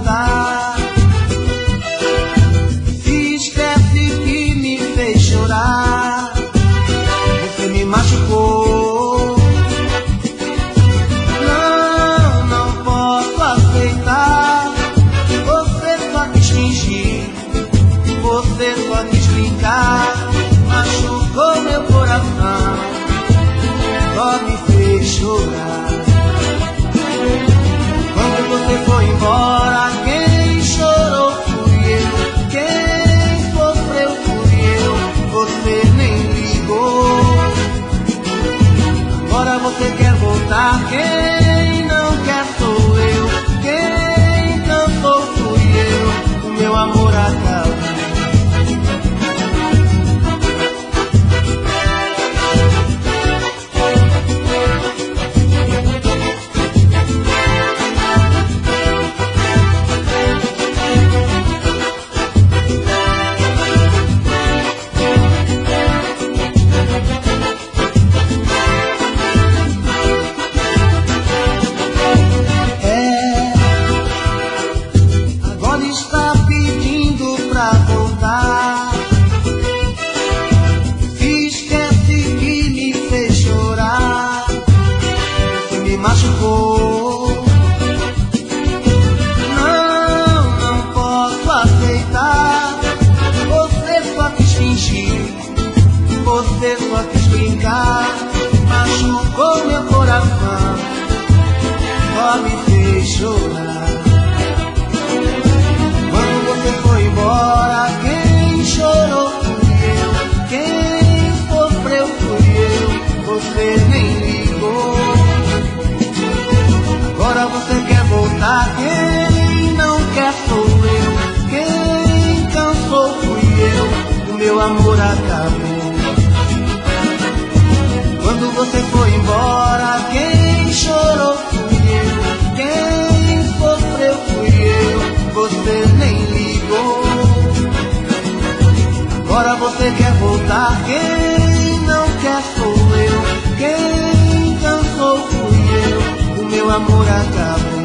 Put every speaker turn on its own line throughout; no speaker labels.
voltar. Se esquece que me fez chorar, você me machucou. Não posso aceitar. Você só quis fingir, você só quis brincar. Machucou meu coração, só me fez chorar. Quando você foi embora, quem chorou fui eu, quem sofreu fui eu, você nem ligou. Agora você quer voltar, quem não quer sou eu, quem cansou fui eu, o meu amor acabou. Não posso aceitar. Você só quis fingir, você só quis brincar. Machucou meu coração, só me fez chorar. Quando você foi embora, quem chorou fui eu, quem sofreu fui eu, você nem ligou. Agora você quer voltar, quem não quer sou eu, quem cansou fui eu, o meu amor acabou. Quando você foi embora, quem chorou fui eu, quem sofreu fui eu, você nem ligou. Agora você quer voltar, quem não quer sou eu, quem cansou fui eu, o meu amor acabou.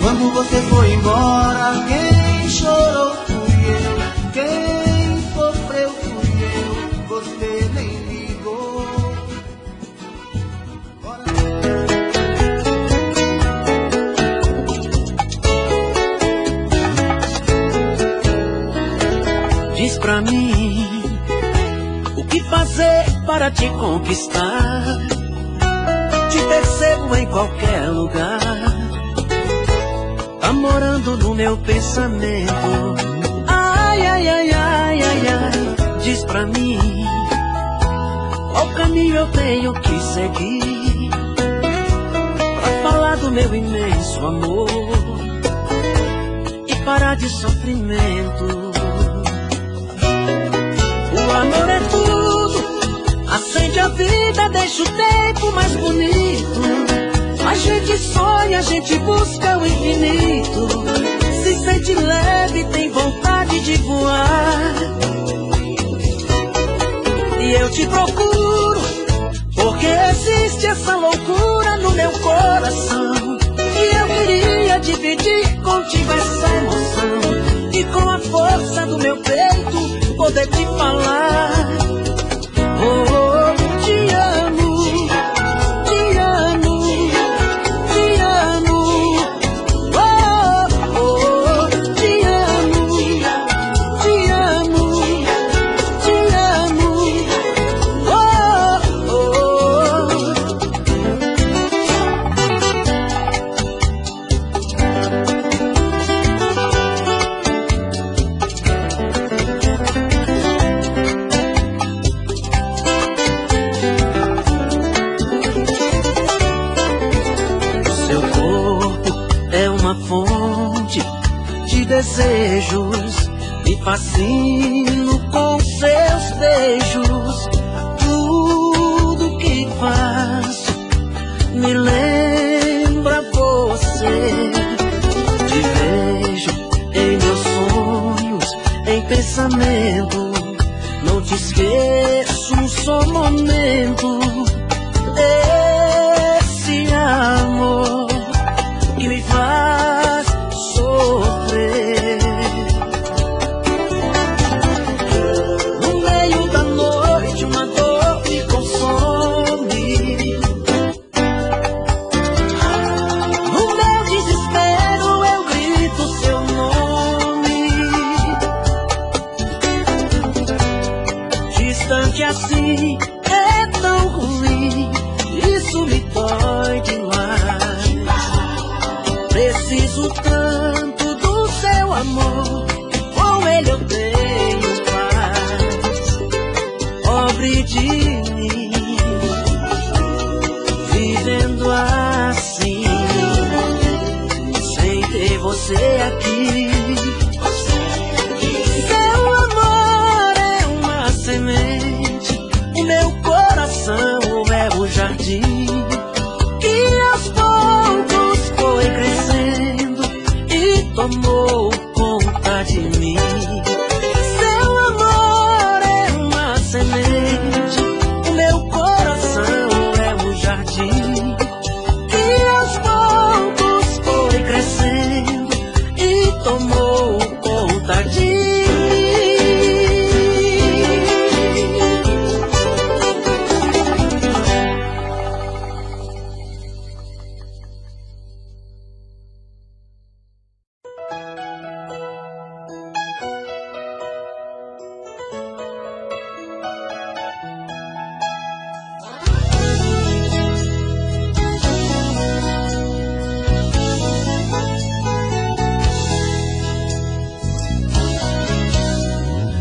Quando você foi embora, quem chorou fui eu, quem sofreu fui eu, você nem ligou.
Diz pra mim, o que fazer para te conquistar? Te percebo em qualquer lugar, tá morando no meu pensamento. Ai, ai, ai, ai, ai, ai. Diz pra mim, qual caminho eu tenho que seguir pra falar do meu imenso amor e parar de sofrimento. O amor é tudo, acende a vida, deixa o tempo mais bonito. A gente sonha, a gente busca o infinito, se sente leve, tem vontade de voar. E eu te procuro, porque existe essa loucura no meu coração. E eu queria dividir contigo essa emoção, e com a força do meu peito poder te falar. Oh, oh, te amo, te amo, te amo. Oh, oh, te amo, te amo, te amo. Oh, oh. Fonte de desejos, me fascino com seus beijos. Tudo que faço me lembra você. Te vejo em meus sonhos, em pensamento. Não te esqueço um só momento. Esse amor que me faz faz sofrer. No meio da noite uma dor me consome. No meu desespero eu grito seu nome. Distante assim é tão ruim, isso me dói demais. Preciso tanto do seu amor, com ele eu tenho paz. Pobre de mim, vivendo assim, sem ter você aqui. Seu amor é uma semente, o meu coração é o jardim, que aos poucos foi crescendo e tomou conta de mim. Seu amor é uma semente, o meu coração é um jardim, que aos poucos foi crescendo e tomou conta de mim.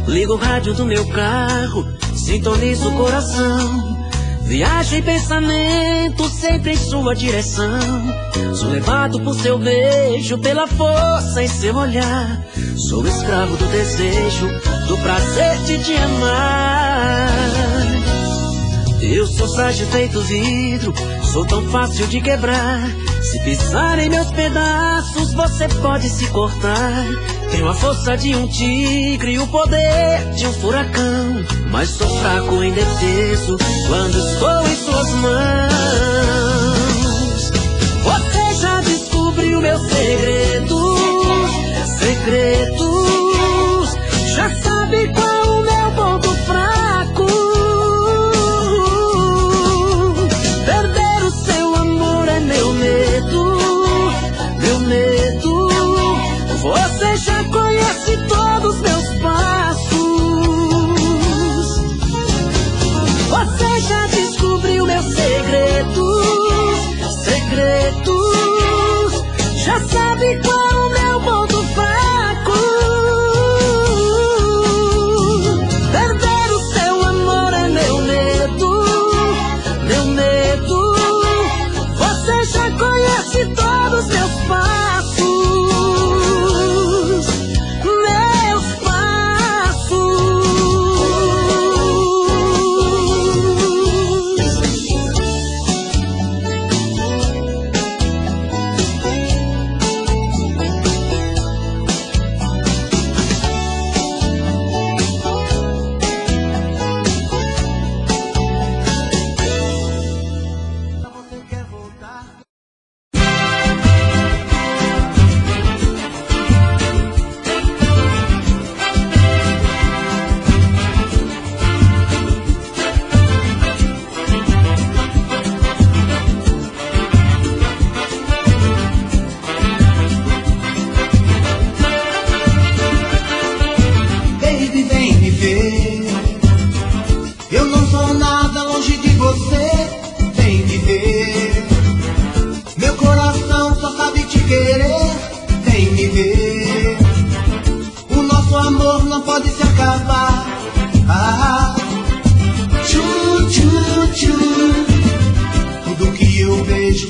Ligo o rádio do meu carro, sintonizo o coração. Viajo em pensamento sempre em sua direção. Sou levado por seu beijo, pela força em seu olhar. Sou escravo do desejo, do prazer de te amar. Eu sou frágil feito vidro, sou tão fácil de quebrar. Se pisar em meus pedaços, você pode se cortar. Tenho a força de um tigre e o poder de um furacão, mas sou fraco e indefeso quando estou em suas mãos. Você já descobriu meus segredos, segredos. Já sabe qual o meu ponto fraco. Perder o seu amor é meu medo, meu medo. Você já conhece todos meus passos. Você já descobriu meus segredos, segredos. Já sabe qual o meu ponto fraco. Perder o seu amor é meu medo, meu medo. Você já conhece todos meus passos.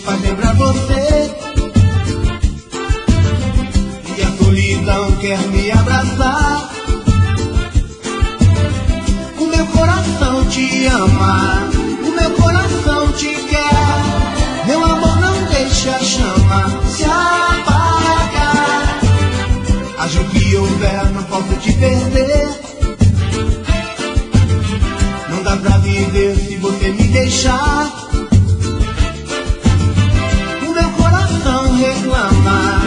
Faz lembrar você, e a solidão quer me abraçar. O meu coração te ama, o meu coração te quer. Meu amor, não deixa a chama se apagar. Haja o que houver, não posso te perder. Não dá pra viver se você me deixar. Reclamar,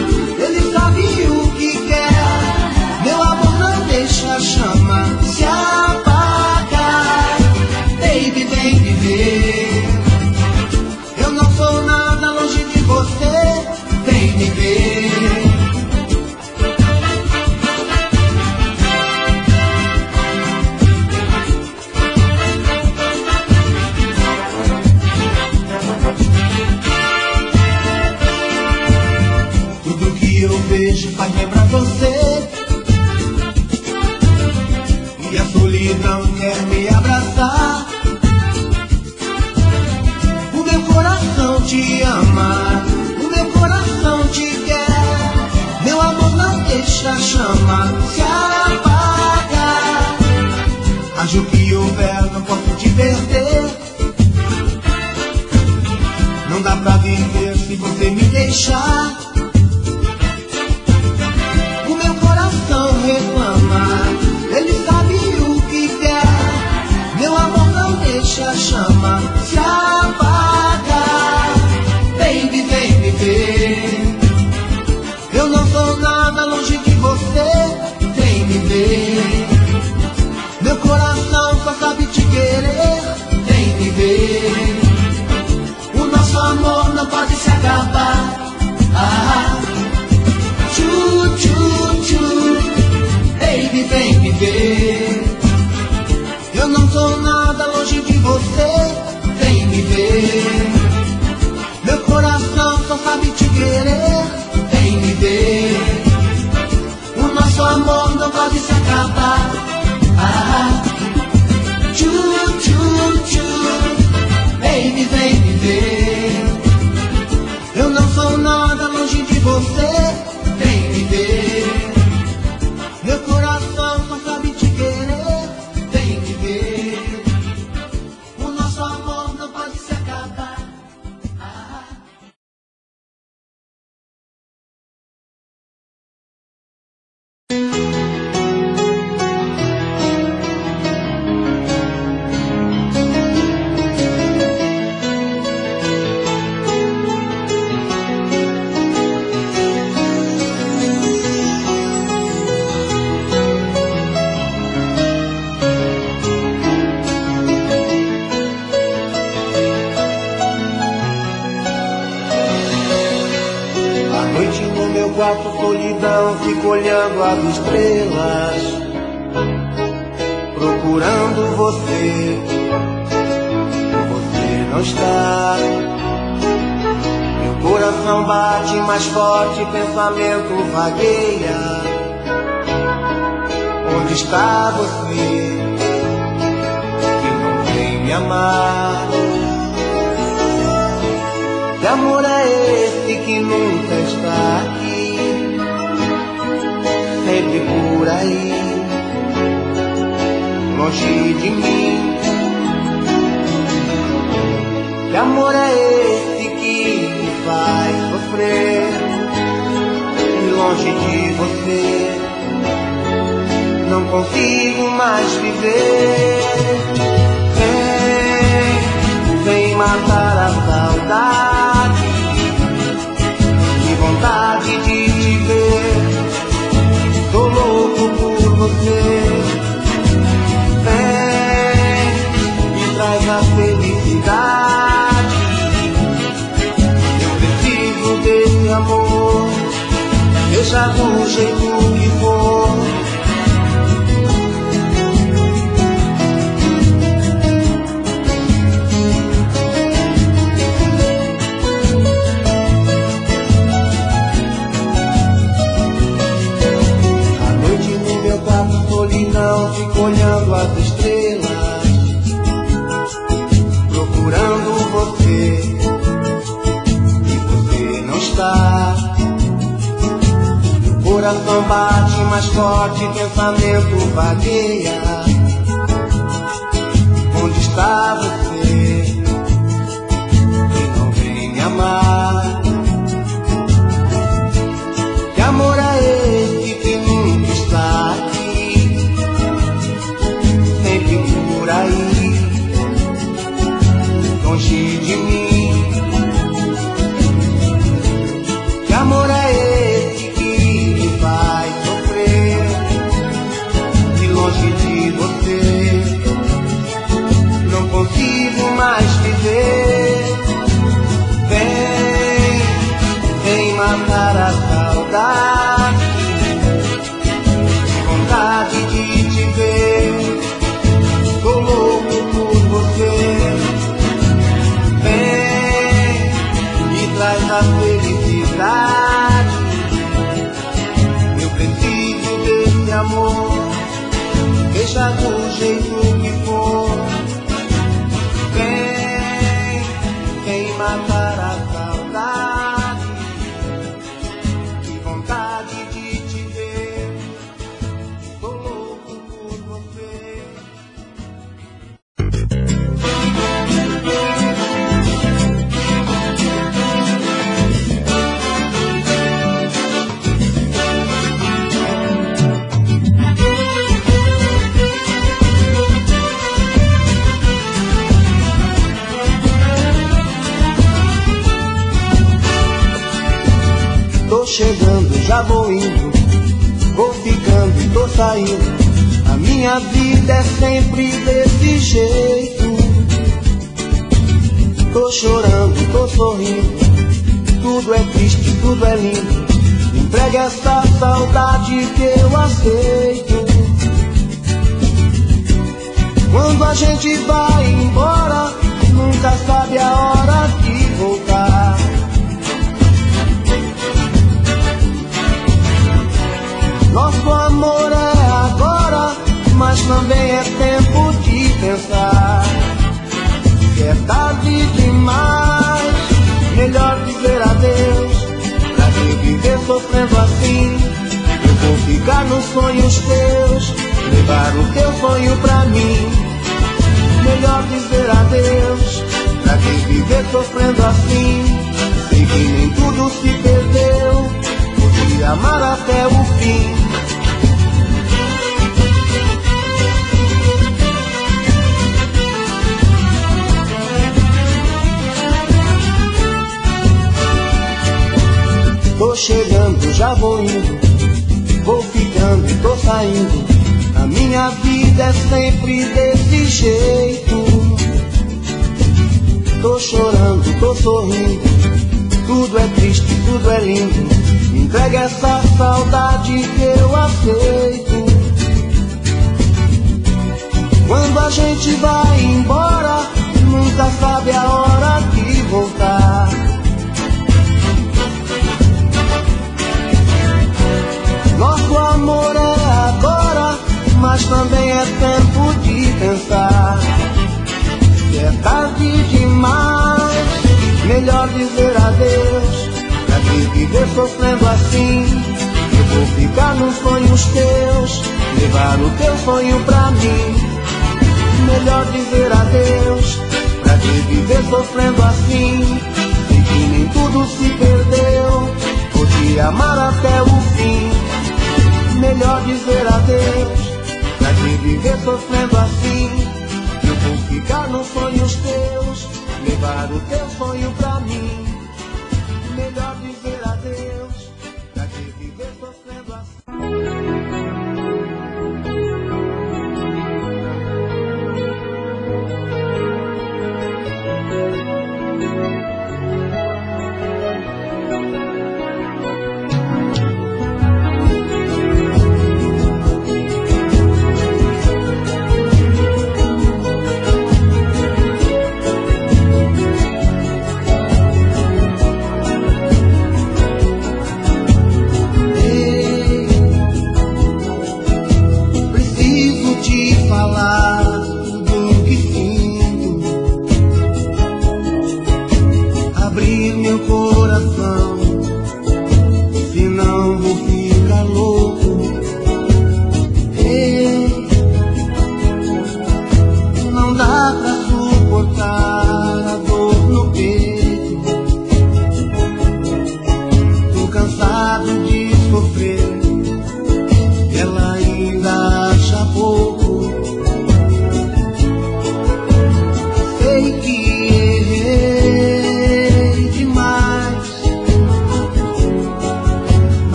Tudo que eu vejo faz lembrar você, e a solidão quer me abraçar. O meu coração te ama, o meu coração te quer. Meu amor não deixa a chama se apagar. Acho que houver, não posso te perder. Não dá pra viver se você me deixar. O meu coração reclama, ele sabe o que quer. Meu amor não deixa a chama se apagar. Baby, vem me ver. Eu não sou nada longe de você. Vem me ver. Meu coração só sabe te querer. Vem me ver. O nosso amor não pode se acabar. Ah, tchu, tchu, tchu. Baby, vem me ver. Eu não sou nada longe de você. Vem me ver. Meu coração só sabe te querer. Vem me ver. O nosso amor não pode se acabar. Ah, tchu, tchu, tchu. Baby, vem me ver. Eu não sou nada longe de você. Vem me ver. Meu coração só sabe te querer. Vem me ver. O nosso amor não pode se acabar. Ah. Quarto, solidão, fico olhando as estrelas, procurando você. Você não está. Meu coração bate mais forte, pensamento vagueia. Onde está você que não vem me amar? Que amor é esse que nunca está aqui? Sempre por aí, longe de mim. Que amor é esse que me faz sofrer? E longe de você não consigo mais viver. Vem matar a saudade, que vontade de te ver. Tô louco por você. Vem, me traz a felicidade. Eu preciso desse amor, seja do jeito que for. Solidão, fico olhando as estrelas, procurando você. E você não está. Meu coração bate mais forte, pensamento vagueia. Onde está você que não vem me amar? Que amor é esse que nunca está aqui? Por aí, longe de mim. Que amor é esse que me faz sofrer? E longe de você não consigo do jeito que for. Vem matar a saudade, que vontade de te ver, tô louco por você. Tô chegando, já vou indo, vou ficando e tô saindo. A minha vida é sempre desse jeito. Tô chorando, tô sorrindo, tudo é triste, tudo é lindo. Me entregue essa saudade que eu aceito. Quando a gente vai embora, nunca sabe a hora de voltar. Nosso amor é agora, mas também é tempo de pensar. Que é tarde demais, melhor dizer adeus. Pra que viver sofrendo assim? Eu vou ficar nos sonhos teus, levar o teu sonho pra mim. Melhor dizer adeus. Pra que viver sofrendo assim? Sei que nem tudo se perdeu, podia amar até o fim. Tô chegando, já vou indo, vou ficando e tô saindo. A minha vida é sempre desse jeito. Tô chorando, tô sorrindo, tudo é triste, tudo é lindo. Me entregue essa saudade que eu aceito. Quando a gente vai embora, nunca sabe a hora de voltar. Nosso amor é agora, mas também é tempo de pensar. Que é tarde demais, melhor dizer adeus. Pra que viver sofrendo assim? Eu vou ficar nos sonhos teus, levar o teu sonho pra mim. Melhor dizer adeus. Pra que viver sofrendo assim? Sei que nem tudo se perdeu, podia amar até o fim. Melhor dizer adeus. Pra que viver sofrendo assim? Eu vou ficar nos sonhos teus, levar o teu sonho pra mim. Melhor dizer adeus. Pra que viver sofrendo assim?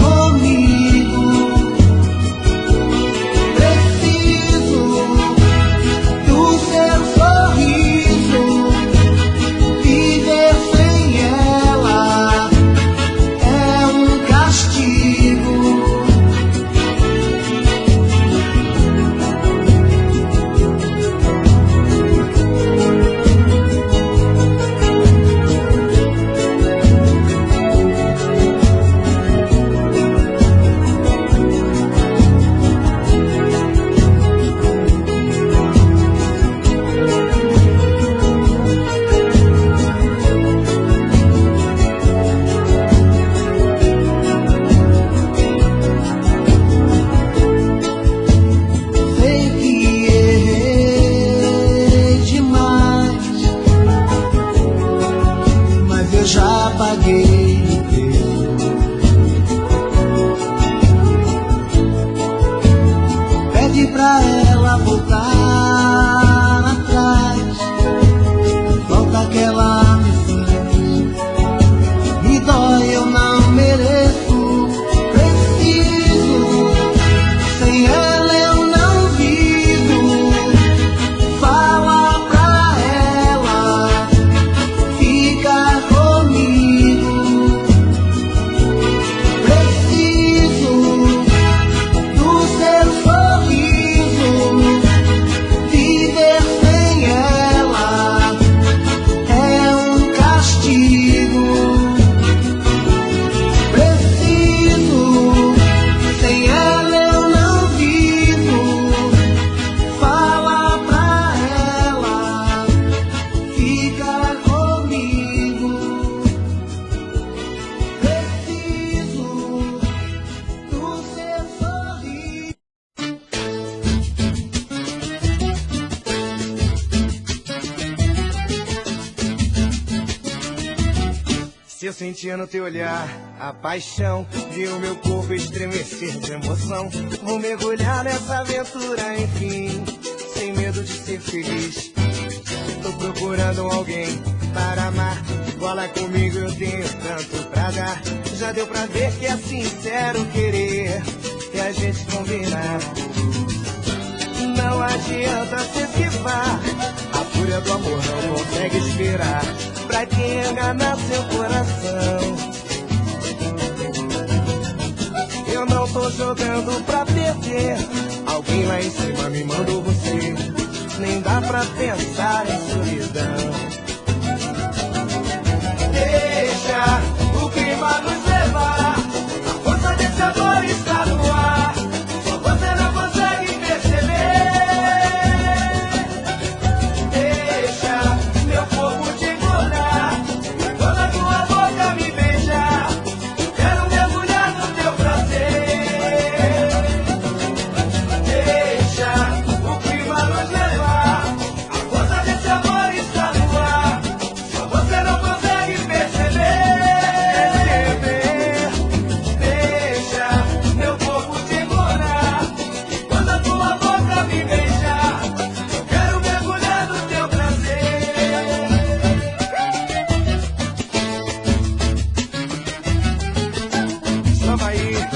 Comigo. sentia no teu olhar a paixão, vi o meu corpo estremecer de emoção. Vou mergulhar nessa aventura, enfim, sem medo de ser feliz. Tô procurando alguém para amar, cola comigo, eu tenho tanto pra dar. Já deu pra ver que é sincero querer e a gente combinar. Não adianta se esquivar, a fúria do amor não consegue esperar pra quem enganar seu coração. Eu não tô jogando pra perder, alguém lá em cima me mandou você. Nem dá pra pensar em solidão. Deixa o clima nos levar, a força desse amor está no ar, só você não consegue perceber. Deixa meu corpo te encontrar, quando a tua boca me beijar, quero mergulhar no teu prazer. Deixa o clima nos levar, a força desse amor está no ar, só você não consegue perceber. Deixa meu corpo te encontrar, quando a tua boca me beijar, eu quero mergulhar no teu prazer. Só vai ir.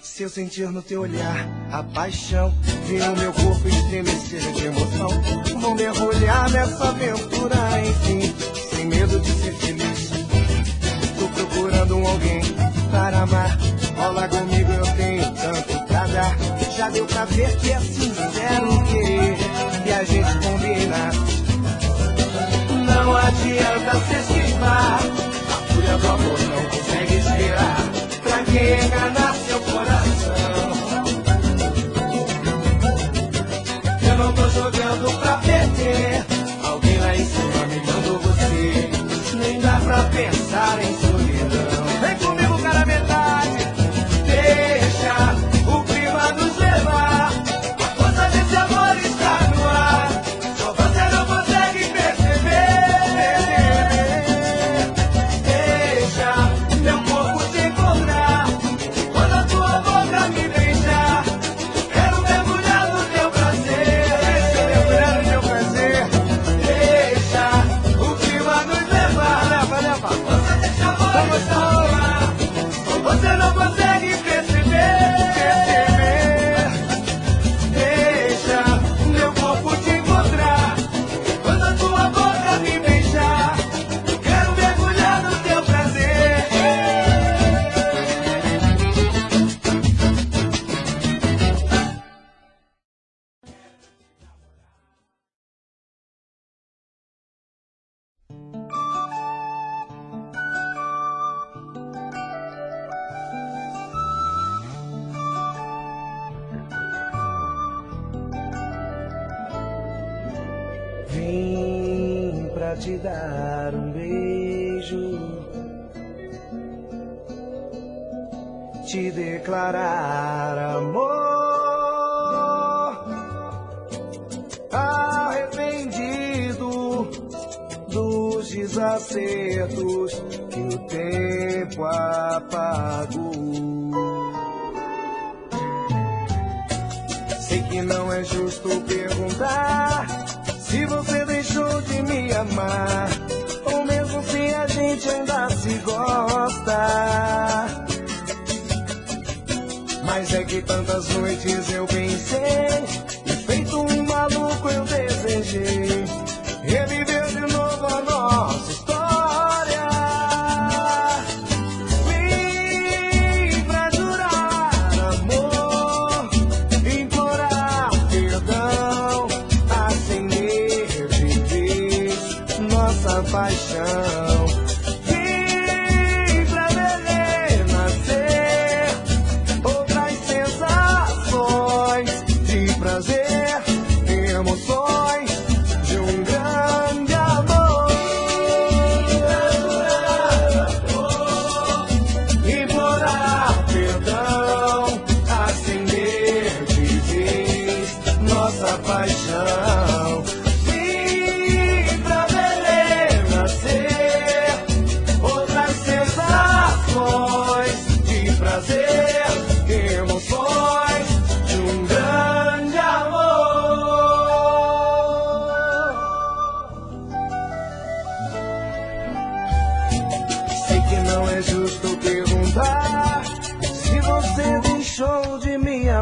Se eu sentir no teu olhar a paixão, vi o meu corpo estremecer de emoção. Vou mergulhar nessa aventura, enfim, sem medo de ser feliz. Tô procurando alguém para amar, rola comigo, eu tenho tanto pra dar. Já deu pra ver que é sincero querer e a gente combinar. Não adianta se esquivar, a fúria do amor não consegue esperar pra quem enganar seu coração. Eu não tô jogando pra perder, alguém lá em cima me mandou você. Nem dá pra pensar em solidão. Vem comigo, cara, metade. Deixa o clima nos levar, a força desse amor está no ar, só você não consegue perceber. Deixa meu corpo te encontrar, quando a tua boca me beijar, quero mergulhar no teu prazer. Deixa eu mergulhar no teu prazer. Deixa o clima nos levar, leva, leva. A força desse amor está no ar, só você não consegue perceber. Deixa meu corpo te encontrar, quando a tua boca me beijar, eu quero mergulhar no teu prazer. Vim pra te dar um beijo, te declarar amor. Arrependido dos desacertos que o tempo apagou. Sei que não é justo perguntar se você deixou de me amar, ou mesmo se a gente ainda se gosta. Mas é que tantas noites eu pensei, e feito um maluco eu desejei reviver de novo a nossa história. Vim pra jurar amor, implorar perdão, acender de vez nossa paixão. Vim pra ver renascer outras sensações de prazer, emoções de um grande amor. Implorar perdão, acender de vez nossa paixão. Vim pra ver renascer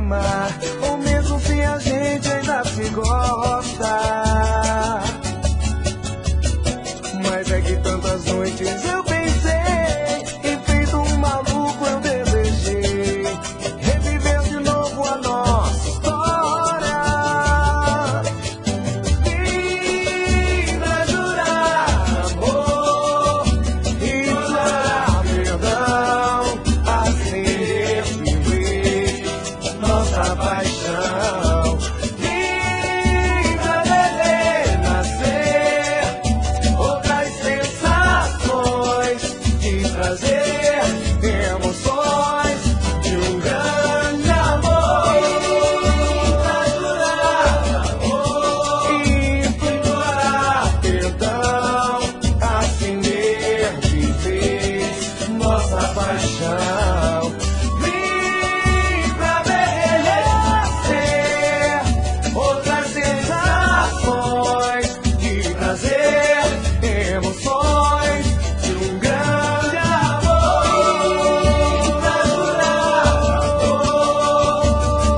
amar, ou mesmo se a gente ainda se gosta. Mas é que tantas noites eu pensei, e feito um maluco eu desejei reviver de novo a nossa história. Vim pra jurar amor e implorar perdão, acender de vez nossa paixão. Vim pra beber, nascer outras sensações, de trazer emoções de um grande amor. Pra jurar amor e implorar perdão, acender de vez nossa paixão. Vim pra envelhecer outras sensações, de trazer emoções de um grande amor. Pra jurar amor,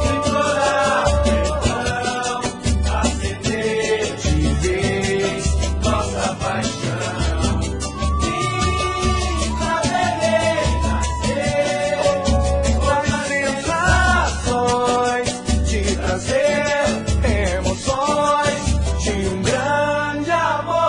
implorar perdão, acender de vez nossa paixão. Vim pra beber, nascer outras sensações, de trazer emoções de um grande amor.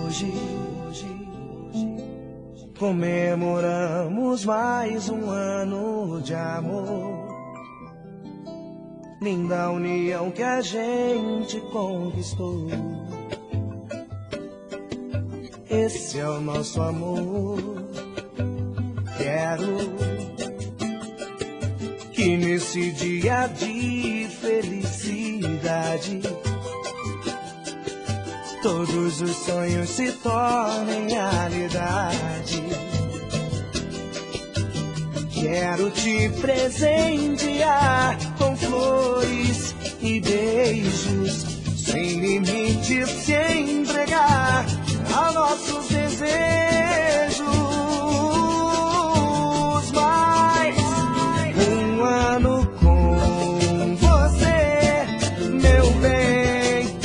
Hoje comemoramos mais um ano de amor, linda união que a gente conquistou. Esse é o nosso amor. Quero que nesse dia de felicidade todos os sonhos se tornem realidade. Quero te presentear com flores e beijos, sem limites, se entregar a nossos desejos. Mais um ano com você, meu bem.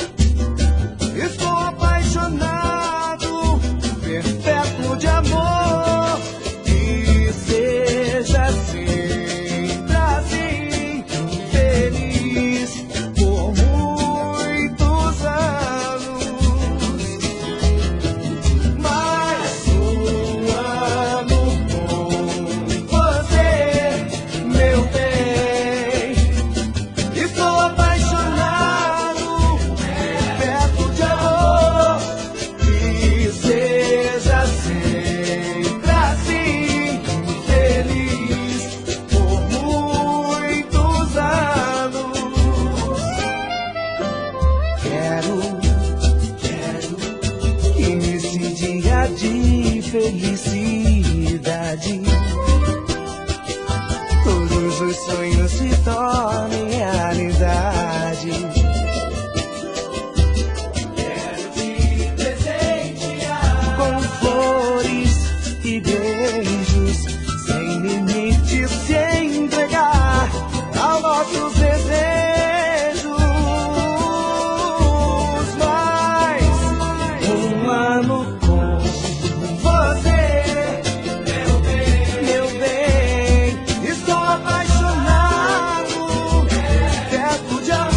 Estou apaixonado, perpétuo de amor. Que seja sempre assim, feliz por muitos anos. Mais um ano com você, meu bem. Estou apaixonado, perto de amor. Que seja sempre assim, feliz por muitos anos. Quero que nesse dia de felicidade todos os sonhos se tornem realidade. Quero te presentear com flores e beijos, sem limites, se entregar aos nossos desejos. Mais um ano com você, meu bem. Estou apaixonado, perto de amor.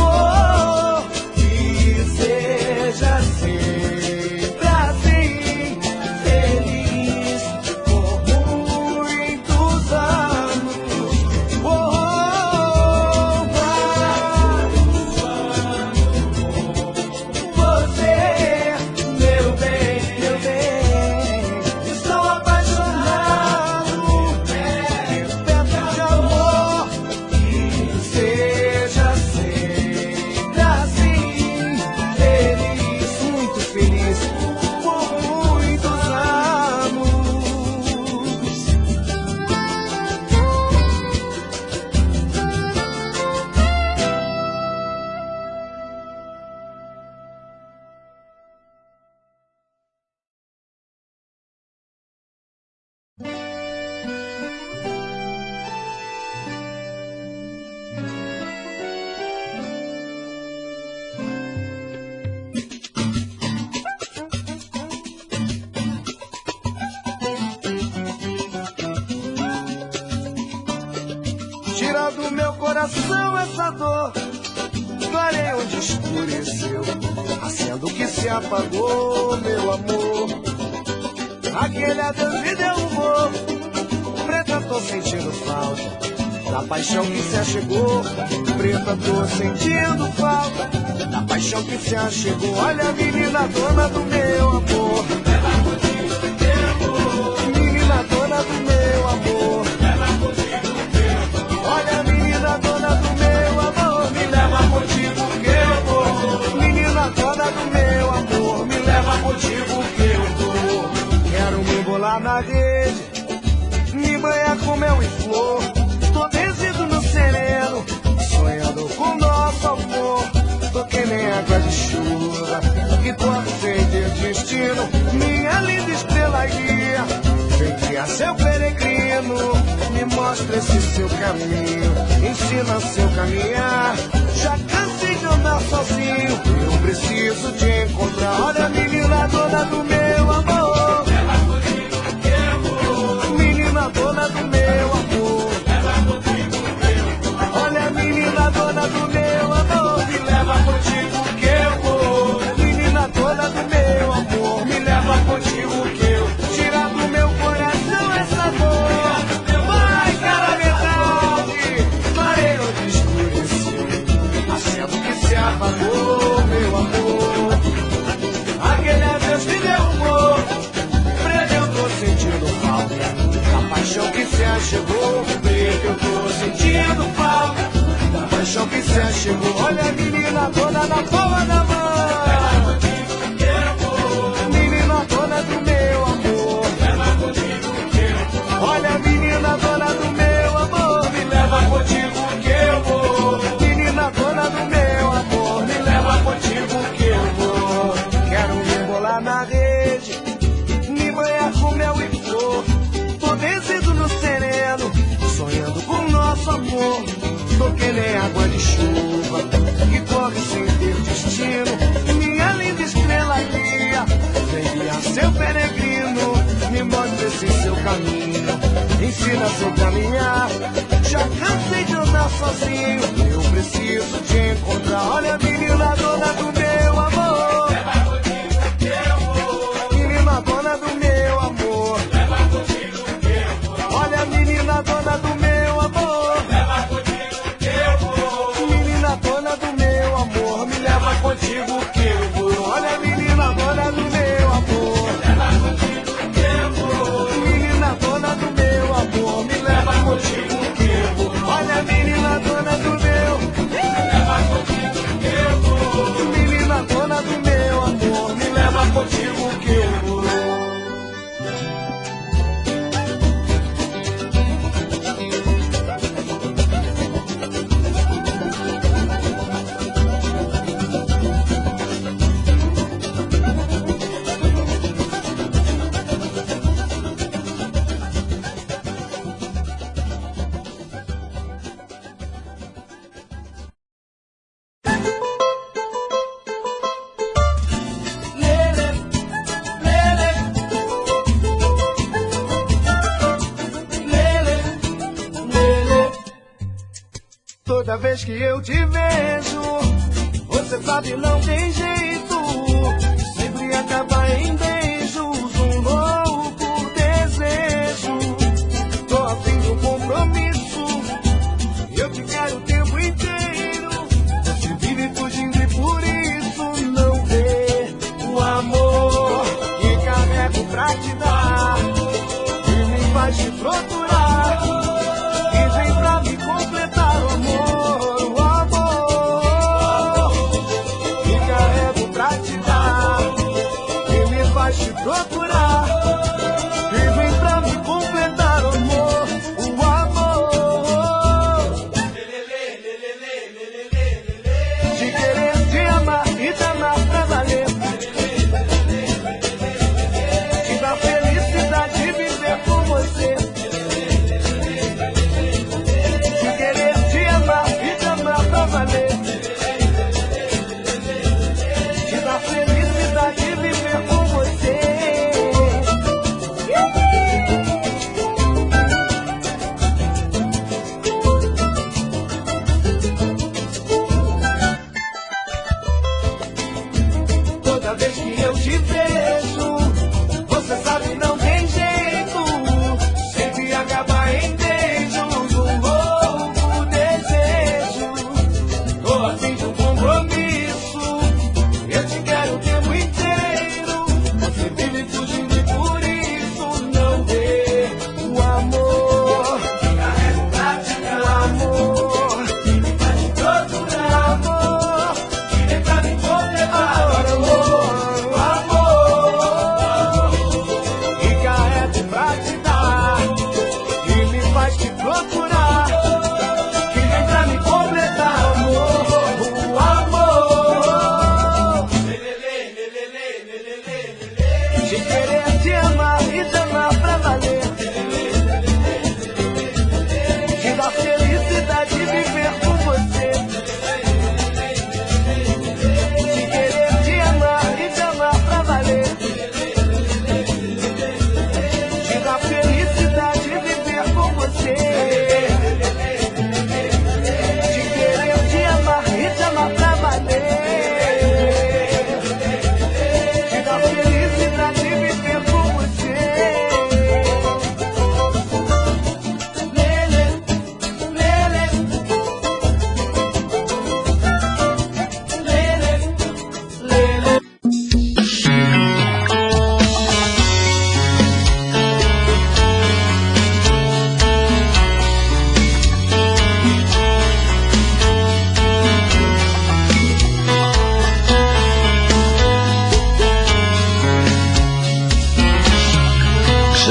coração essa dor, clarei onde escureceu, acendo que se apagou, meu amor. Aquele adeus me derrubou, preta, tô sentindo falta da paixão que se achegou. Preta, tô sentindo falta da paixão que se achegou. Olha a menina dona do meu amor, menina dona do meu amor. Olha a menina dona do meu amor, me leva contigo que eu vou. Menina dona do meu amor, me leva contigo que eu vou. Quero me embolar na rede, me banhar com mel e flor. Tô descido no sereno, sonhando com nosso amor. Tô que nem água de chuva, que corre sem ter destino. Minha linda estrela guia, vem guiar seu peregrino. Me mostra esse seu caminho, ensina seu caminhar. Já cansei de andar sozinho, eu preciso te encontrar. Olha a menina dona do meu amor, menina dona do meu amor. Olha a menina dona do meu amor, me leva contigo que eu vou. Menina dona do meu amor, me leva contigo que eu vou. Tira do meu coração essa dor, vai cara verdade. Parei onde escureceu, acendo que se apagou, meu amor. Aquele adeus me derrubou, preta, eu tô sentindo falta da paixão que se achegou. Preta, eu tô sentindo falta da paixão que se achegou. Olha a menina dona na palma da mão, menina dona do meu amor. Olha a menina dona do meu amor, me leva contigo que eu vou. Menina dona do meu amor, me leva contigo que eu vou. Quero me embolar na rede, me banhar com mel e flor. Tô descido no sereno, sonhando com nosso amor. Tô que nem água de chuva, que corre sem ter destino. Minha linda estrela guia, vem guiar seu peregrino. Me mostra esse seu caminho, ensina seu caminhar. Já cansei de andar sozinho, eu preciso te encontrar. Olha a menina dona do meu amor, menina dona do meu amor. Olha a menina dona do meu amor, menina dona do meu amor, me leva contigo que eu vou. Olha a menina dona do meu amor, menina dona do meu amor, me leva contigo que eu vou. Olha a menina dona do meu, menina dona do meu amor, me leva contigo que eu vou. Toda vez que eu te vejo, você sabe não tem jeito, sempre acaba em beijos, um louco desejo. Tô a fim de um compromisso, eu te quero o tempo inteiro. Você vive fugindo e por isso não vê o amor que carrego pra te dar, e me faz te procurar, e vem pra me completar o amor. Te procurar e vem pra me completar o amor, o amor. Te querer, te amar e te amar pra valer. Te dar felicidade de viver com você.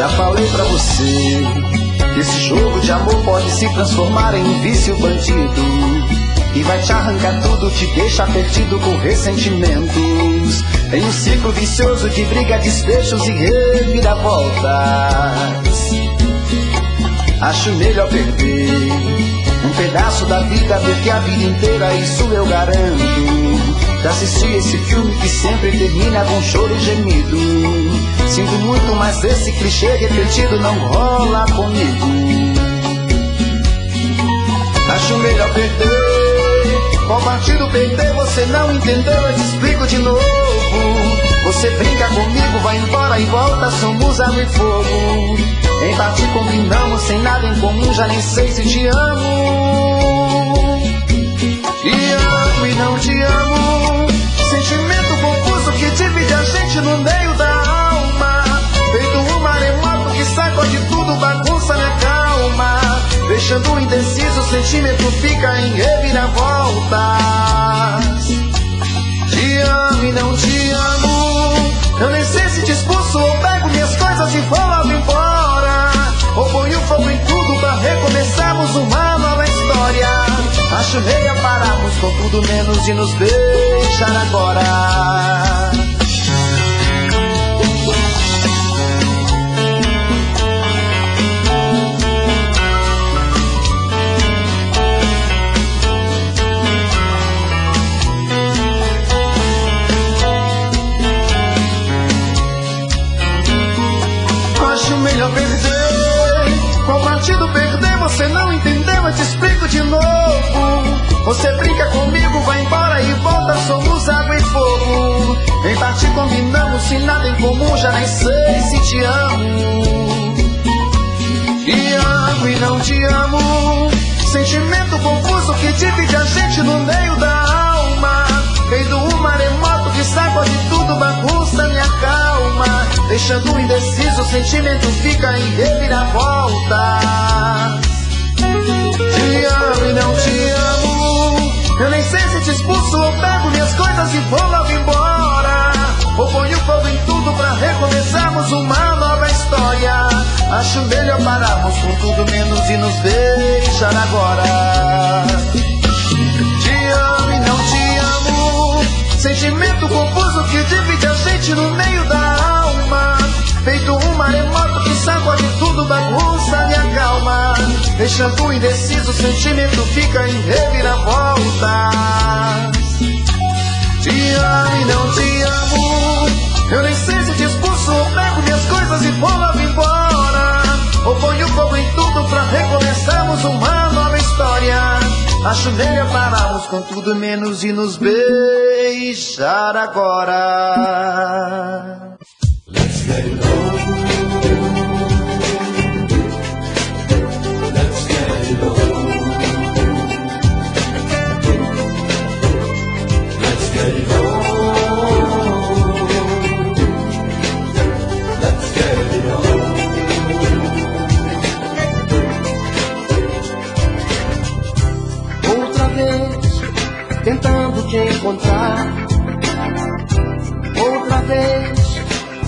Já falei pra você que esse jogo de amor pode se transformar em um vício bandido e vai te arrancar tudo, te deixa perdido com ressentimentos. Tem um ciclo vicioso de briga, desfechos e reviravoltas. Acho melhor perder um pedaço da vida do que a vida inteira, isso eu garanto. Já assisti esse filme que sempre termina com choro e gemido. Sinto muito, mas esse clichê repetido não rola comigo. Acho melhor perder. Qual partido perder? Você não entendeu, eu te explico de novo. Você brinca comigo, vai embora e volta, somos água e fogo. Em parte combinamos, sem nada em comum, já nem sei se te amo. Te amo e não te amo. Sentimento confuso que divide a gente no meio da alma. Feito um maremoto que sacode tudo, bagunça minha calma. Deixando indeciso, o sentimento fica em reviravoltas. Te amo e não te amo. Eu nem sei se te expulso ou pego minhas coisas e vou logo embora. Ou ponho fogo em tudo pra recomeçarmos uma nova história. Acho melhor pararmos com tudo menos de nos deixar agora. Acho melhor perder. Qual partido perder? Você não entendeu, eu te explico de novo. Você brinca comigo, vai embora e volta, somos água e fogo. Em parte combinamos, sem nada em comum, já nem sei se te amo. Te amo e não te amo. Sentimento confuso que divide a gente no meio da alma. Feito um maremoto que sacode tudo, bagunça minha calma. Deixando indeciso, o sentimento fica em reviravoltas. Te amo e não te amo. Eu nem sei se te expulso ou pego minhas coisas e vou logo embora. Ou ponho fogo em tudo pra recomeçarmos uma nova história. Acho melhor pararmos com tudo menos e nos deixar agora. Te amo e não te amo. Sentimento confuso que divide a gente no meio da alma. Feito um maremoto que sacode tudo, bagunça minha calma. Deixando indeciso, o sentimento fica em reviravoltas. Te amo e não te amo. Eu nem sei se te expulso ou pego minhas coisas e vou logo embora. Ou ponho fogo em tudo pra recomeçarmos uma nova história. Acho melhor pararmos com tudo menos e nos beijar agora.
Let's get it on. Let's get it on. Let's get it on. Let's get it on.
Outra vez tentando te encontrar. Outra vez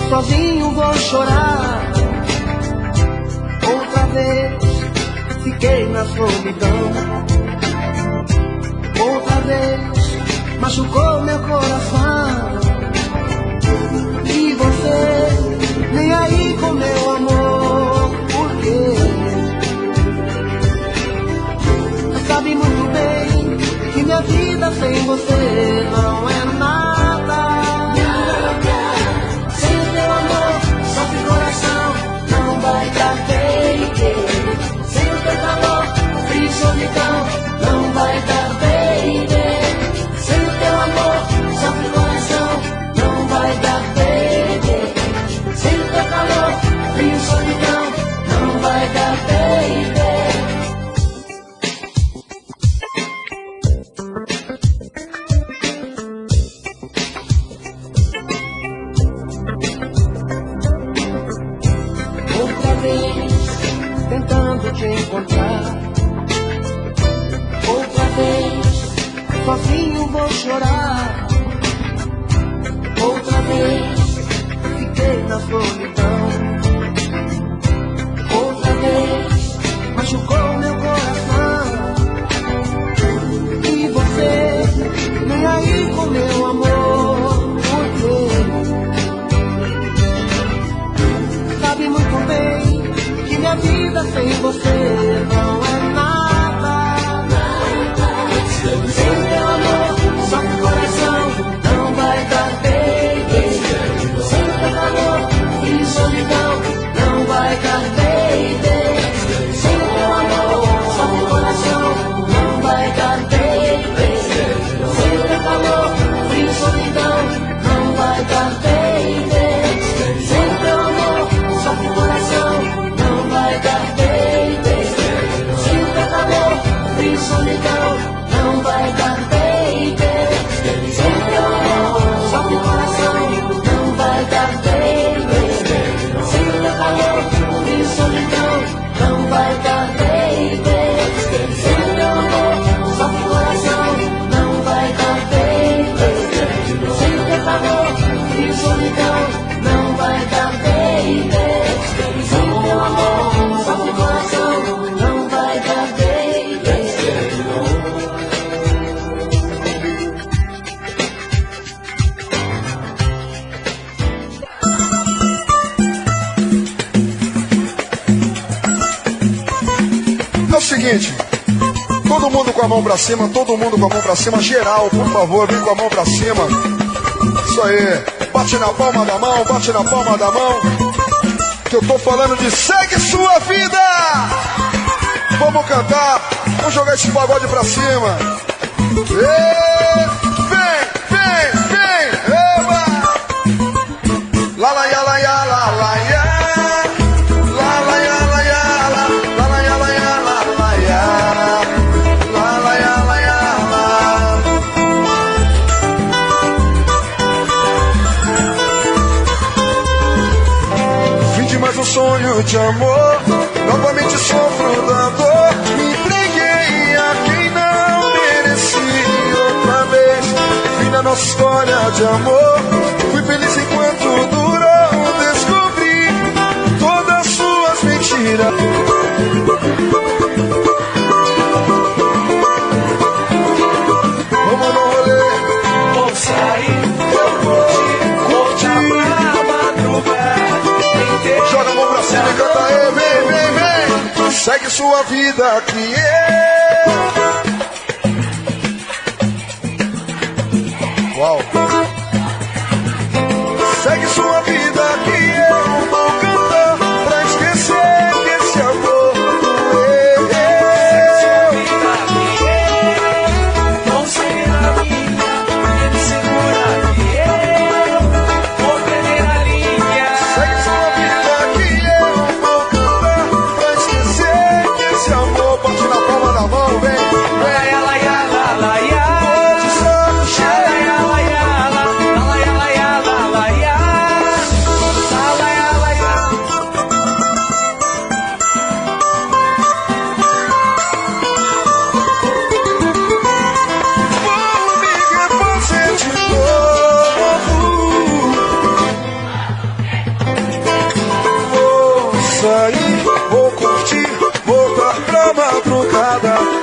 sozinho vou chorar. Outra vez fiquei na solidão. Outra vez machucou meu coração. E você nem aí com meu amor. Por quê? Sabe muito bem que minha vida sem você não é nada. Sem o teu amor, sofre o coração, não vai dar baby. Sem o teu calor, frio e solidão, não vai dar baby. Sem o teu amor, sofre o coração, não vai dar baby. Sem o teu calor, frio e solidão, não vai dar baby. Tentando te encontrar. Outra vez sozinho vou chorar. Outra vez fiquei na solidão.
bem que minha vida sem você não é nada. Sem teu amor, só que o coração não vai dar baby. Sem teu calor e solidão não vai dar baby. Sem teu amor, só que o coração não vai dar baby. Sem teu calor e solidão não vai dar baby. Sem teu amor, só que o coração não vai dar baby. Sem teu calor e solidão não vai dar baby. Sem teu amor, só que o coração não vai dar baby. Sem teu calor e solidão não vai dar baby. Sem teu amor, só que o coração não vai dar baby. Sem teu calor e solidão não vai dar baby. Sem teu amor, só que o coração não vai dar baby.
É o seguinte, todo mundo com a mão pra cima, todo mundo com a mão pra cima, geral, por favor, vem com a mão pra cima. Isso aí, bate na palma da mão, bate na palma da mão. Que eu tô falando de segue sua vida. Vamos cantar, vamos jogar esse pagode pra cima. Vem, eba! La la ya la ya la la ya. La la ya la ya la. La la ya la ya la la ya. La la ya la ya la. Fim de mais um sonho de amor. Novamente sofro da dor. Me entreguei a quem não merecia outra vez. Fim da nossa história de amor. Fui feliz enquanto durou. Descobri todas as suas mentiras. Vamos no rolê.
Vou sair,
Eu vou
curtir
curtir.
a madrugada inteira.
Joga a mão pra cima e canta aí, vem, vem, vem. Segue sua vida que Uau. Segue sua vida que eu vou cantar pra esquecer que esse amor doeu.
Vou ser a minha, me segura que eu vou perder a linha.
Segue sua vida que eu vou cantar pra esquecer que esse amor bate na palma da mão, vem, vem. Hoje saco cheio. Vou me refazer de novo. Vou sair, vou curtir, voltar pra madrugada.